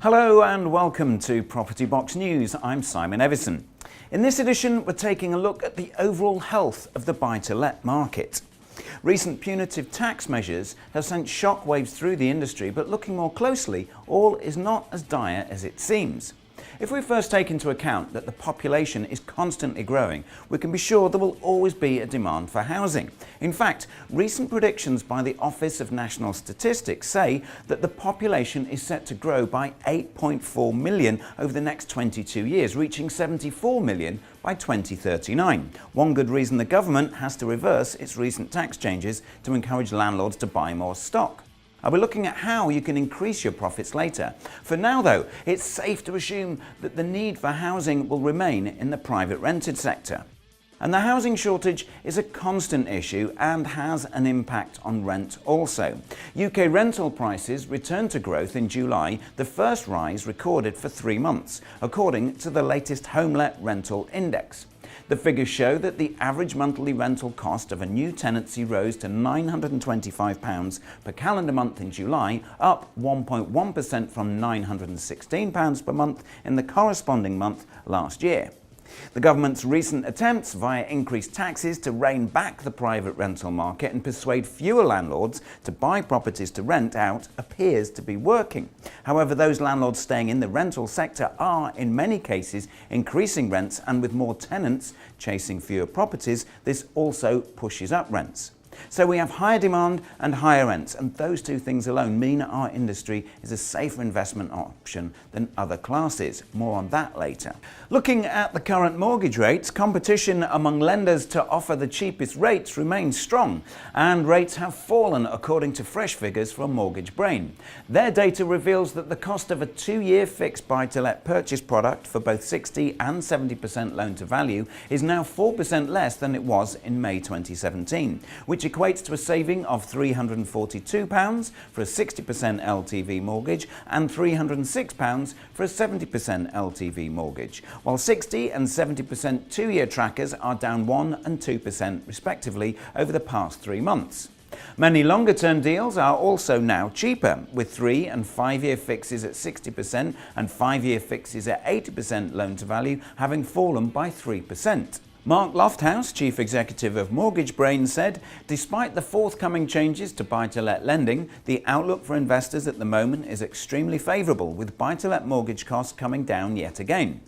Hello and welcome to Property Box News. I'm Simon Evison. In this edition, we're taking a look at the overall health of the buy-to-let market. Recent punitive tax measures have sent shockwaves through the industry, but looking more closely, all is not as dire as it seems. If we first take into account that the population is constantly growing, we can be sure there will always be a demand for housing. In fact, recent predictions by the Office of National Statistics say that the population is set to grow by 8.4 million over the next 22 years, reaching 74 million by 2039. One good reason the government has to reverse its recent tax changes to encourage landlords to buy more stock. I'll be looking at how you can increase your profits later. For now though, it's safe to assume that the need for housing will remain in the private rented sector. And the housing shortage is a constant issue and has an impact on rent also. UK rental prices returned to growth in July, the first rise recorded for 3 months, according to the latest HomeLet Rental Index. The figures show that the average monthly rental cost of a new tenancy rose to £925 per calendar month in July, up 1.1% from £916 per month in the corresponding month last year. The government's recent attempts via increased taxes to rein back the private rental market and persuade fewer landlords to buy properties to rent out appears to be working. However, those landlords staying in the rental sector are, in many cases, increasing rents, and with more tenants chasing fewer properties, this also pushes up rents. So we have higher demand and higher rents, and those two things alone mean our industry is a safer investment option than other classes. More on that later. Looking at the current mortgage rates, competition among lenders to offer the cheapest rates remains strong, and rates have fallen according to fresh figures from Mortgage Brain. Their data reveals that the cost of a 2-year fixed buy-to-let purchase product for both 60 and 70% loan to value is now 4% less than it was in May 2017, which equates to a saving of £342 for a 60% LTV mortgage and £306 for a 70% LTV mortgage, while 60 and 70% 2-year trackers are down 1 and 2% respectively over the past 3 months. Many longer-term deals are also now cheaper, with 3 and 5-year fixes at 60% and 5-year fixes at 80% loan-to-value having fallen by 3%. Mark Lofthouse, Chief Executive of Mortgage Brain, said, "Despite the forthcoming changes to buy-to-let lending, the outlook for investors at the moment is extremely favourable, with buy-to-let mortgage costs coming down yet again."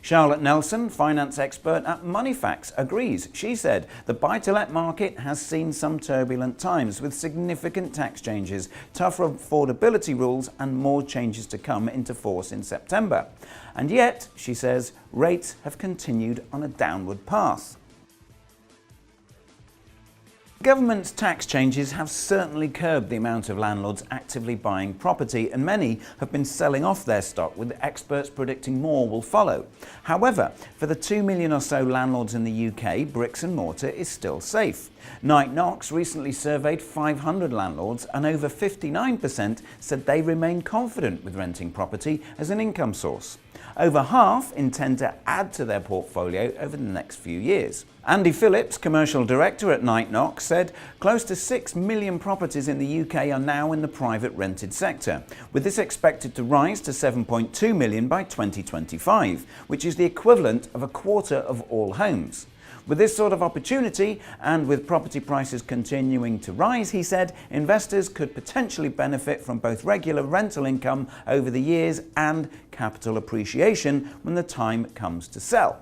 Charlotte Nelson, finance expert at Moneyfacts, agrees. She said the buy-to-let market has seen some turbulent times with significant tax changes, tougher affordability rules and more changes to come into force in September. And yet, she says, rates have continued on a downward path. Government's tax changes have certainly curbed the amount of landlords actively buying property, and many have been selling off their stock, with experts predicting more will follow. However, for the 2 million or so landlords in the UK, bricks and mortar is still safe. Knight Knox recently surveyed 500 landlords, and over 59% said they remain confident with renting property as an income source. Over half intend to add to their portfolio over the next few years. Andy Phillips, Commercial Director at Knight Knox, said close to 6 million properties in the UK are now in the private rented sector, with this expected to rise to 7.2 million by 2025, which is the equivalent of a quarter of all homes. With this sort of opportunity, and with property prices continuing to rise, he said, investors could potentially benefit from both regular rental income over the years and capital appreciation when the time comes to sell.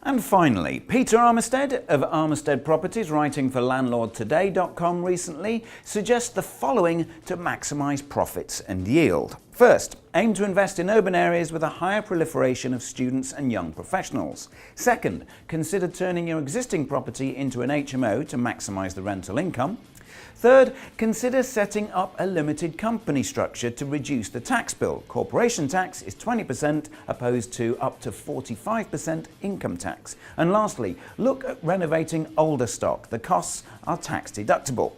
And finally, Peter Armistead of Armistead Properties, writing for LandlordToday.com recently, suggests the following to maximise profits and yield. First, aim to invest in urban areas with a higher proliferation of students and young professionals. Second, consider turning your existing property into an HMO to maximise the rental income. Third, consider setting up a limited company structure to reduce the tax bill. Corporation tax is 20% opposed to up to 45% income tax. And lastly, look at renovating older stock. The costs are tax deductible.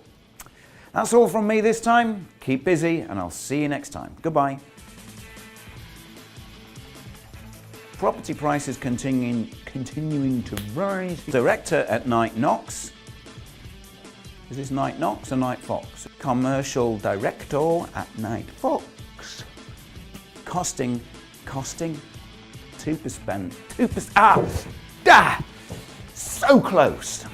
That's all from me this time. Keep busy and I'll see you next time. Goodbye. Property prices continuing to rise. Director at Knight Knox. Is this Night Knox or Night Fox? Commercial director at Night Fox. Costing 2%. 2%. So close.